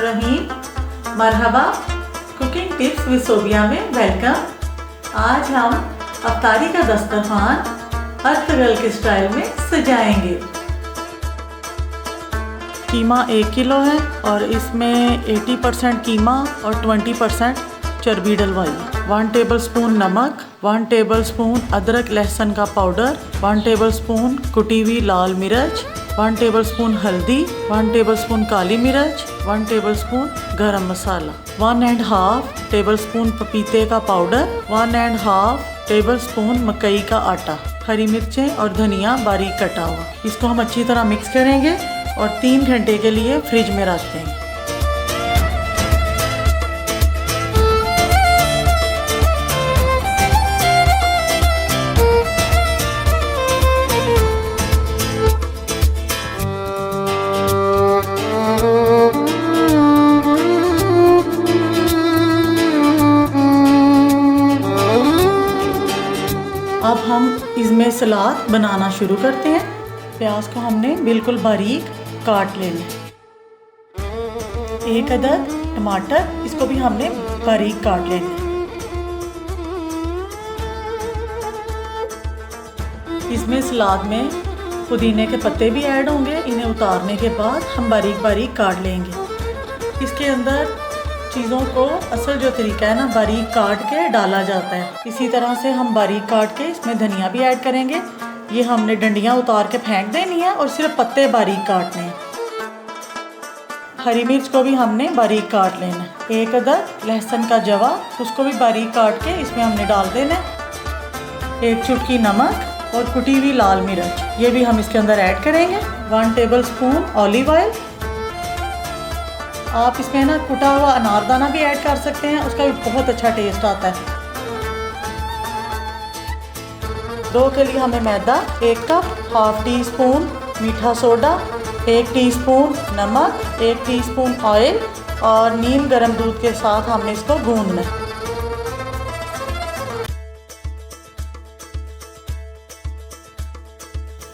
बिस्मिल्लाहिर्रहमानिर्रहीम। मरहबा, cooking tips with Sobia में welcome. आज हम अफ्तारी का दस्तरखान अर्थ गर्ल के स्टाइल में सजाएंगे। कीमा 1 किलो है और इसमें 80% कीमा और 20% चर्बी डलवाई। 1 टेबलस्पून नमक, 1 टेबलस्पून अदरक लहसुन का पाउडर, 1 टेबलस्पून कुटी हुई लाल मिर्च, 1 टेबलस्पून हल्दी, 1 टेबलस्पून काली मिर्च, 1 टेबलस्पून गरम मसाला, 1.5 टेबलस्पून पपीते का पाउडर, 1.5 टेबलस्पून मकई का आटा, हरी मिर्चें और धनिया बारीक कटा हुआ। इसको हम अच्छी तरह मिक्स करेंगे और 3 घंटे के लिए फ्रिज में रख देंगे। अब हम इसमें सलाद बनाना शुरू करते हैं। प्याज को हमने बिल्कुल बारीक काट लेना। 1 अदद टमाटर, इसको भी हमने बारीक काट लेना। इसमें सलाद में पुदीने के पत्ते भी ऐड होंगे। इन्हें उतारने के बाद हम बारीक बारीक काट लेंगे। इसके अंदर चीज़ों को असल जो तरीका है ना, बारीक काट के डाला जाता है। इसी तरह से हम बारीक काट के इसमें धनिया भी ऐड करेंगे। ये हमने डंडियाँ उतार के फेंक देनी है और सिर्फ पत्ते बारीक काटने हैं। हरी मिर्च को भी हमने बारीक काट लेना है। 1 अदद लहसुन का जवा, उसको भी बारीक काट के इसमें हमने डाल देना है। 1 चुटकी नमक और कुटी हुई लाल मिर्च, ये भी हम इसके अंदर ऐड करेंगे। 1 टेबलस्पून ऑलिव ऑयल। आप इसमें ना कुटा हुआ अनारदाना भी ऐड कर सकते हैं, उसका भी बहुत अच्छा टेस्ट आता है। 2 के लिए हमें मैदा 1 कप, 1/2 टीस्पून मीठा सोडा, 1 टीस्पून नमक, 1 टीस्पून ऑयल और नीम गर्म दूध के साथ हमने इसको गूंदना है।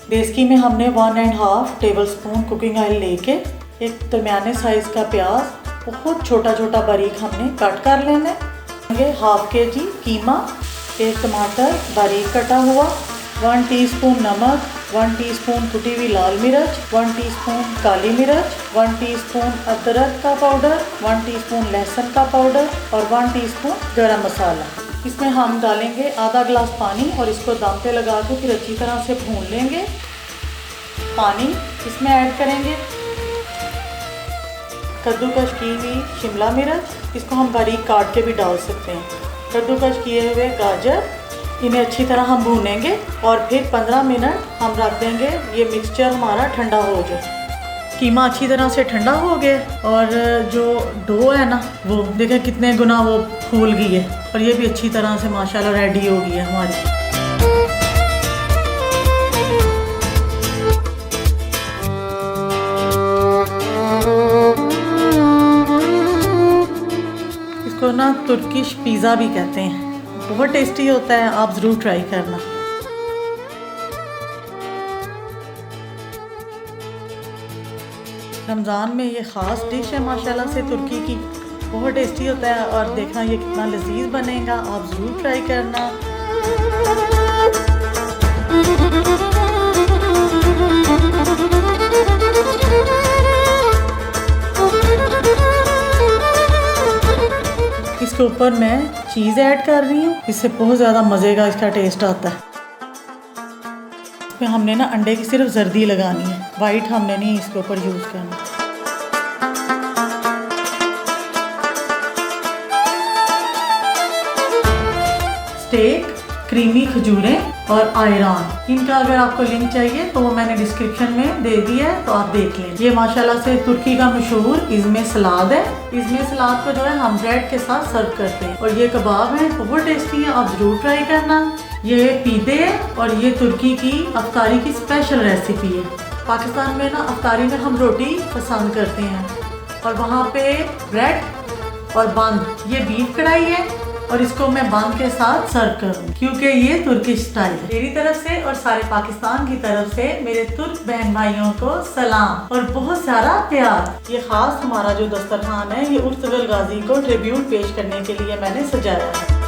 देसी में हमने 1.5 टेबलस्पून कुकिंग ऑयल लेके एक दरमियाने साइज़ का प्याज बहुत छोटा छोटा बारीक हमने कट कर लेना है। ये 1/2 kg कीमा, 1 टमाटर बारीक कटा हुआ, 1 टीस्पून नमक, 1 टीस्पून कुटी हुई लाल मिर्च, 1 टीस्पून काली मिर्च, 1 टीस्पून अदरक का पाउडर, 1 टीस्पून लहसुन का पाउडर और 1 टीस्पून गरम मसाला। इसमें हम डालेंगे आधा गिलास पानी और इसको दम पे लगा के फिर अच्छी तरह से भून लेंगे। पानी इसमें ऐड करेंगे। कद्दूकस की हुई शिमला मिर्च, इसको हम बारीक काट के भी डाल सकते हैं। कद्दूकस किए हुए गाजर, इन्हें अच्छी तरह हम भूनेंगे और फिर 15 मिनट हम रख देंगे। ये मिक्सचर हमारा ठंडा हो जाए। कीमा अच्छी तरह से ठंडा हो गया और जो डो है ना, वो देखें कितने गुना वो फूल गई है और ये भी अच्छी तरह से माशाल्लाह रेडी हो गई है हमारी। इसको ना तुर्किश पिज़्ज़ा भी कहते हैं, बहुत टेस्टी होता है, आप ज़रूर ट्राई करना। रमज़ान में ये ख़ास डिश है माशाल्लाह से तुर्की की, बहुत टेस्टी होता है और देखना ये कितना लजीज बनेगा, आप ज़रूर ट्राई करना। इसके ऊपर मैं चीज़ ऐड कर रही हूँ, इससे बहुत ज़्यादा मज़े का इसका टेस्ट आता है। इसमें हमने ना अंडे की सिर्फ जर्दी लगानी है, वाइट हमने नहीं इसके ऊपर यूज़ करना। स्टेक, क्रीमी खजूरें और आयरान, इनका अगर आपको लिंक चाहिए तो वो मैंने डिस्क्रिप्शन में दे दिया है, तो आप देख लें। ये माशाल्लाह से तुर्की का मशहूर इज़मे सलाद है। इज़मे सलाद को जो है हम ब्रेड के साथ सर्व करते हैं और ये कबाब है, बहुत टेस्टी है, आप ज़रूर ट्राई करना। ये पीदे है और ये तुर्की की अफ्तारी की स्पेशल रेसिपी है। पाकिस्तान में ना अफ्तारी में हम रोटी पसंद करते हैं और वहाँ पे ब्रेड और बंद, ये बीफ कढ़ाई है और इसको मैं बांग के साथ सर्व करूँ क्योंकि ये तुर्किश स्टाइल है। मेरी तरफ से और सारे पाकिस्तान की तरफ से मेरे तुर्क बहन भाइयों को सलाम और बहुत सारा प्यार। ये खास हमारा जो दस्तरखान है ये उर्तुगल गाजी को ट्रिब्यूट पेश करने के लिए मैंने सजाया है।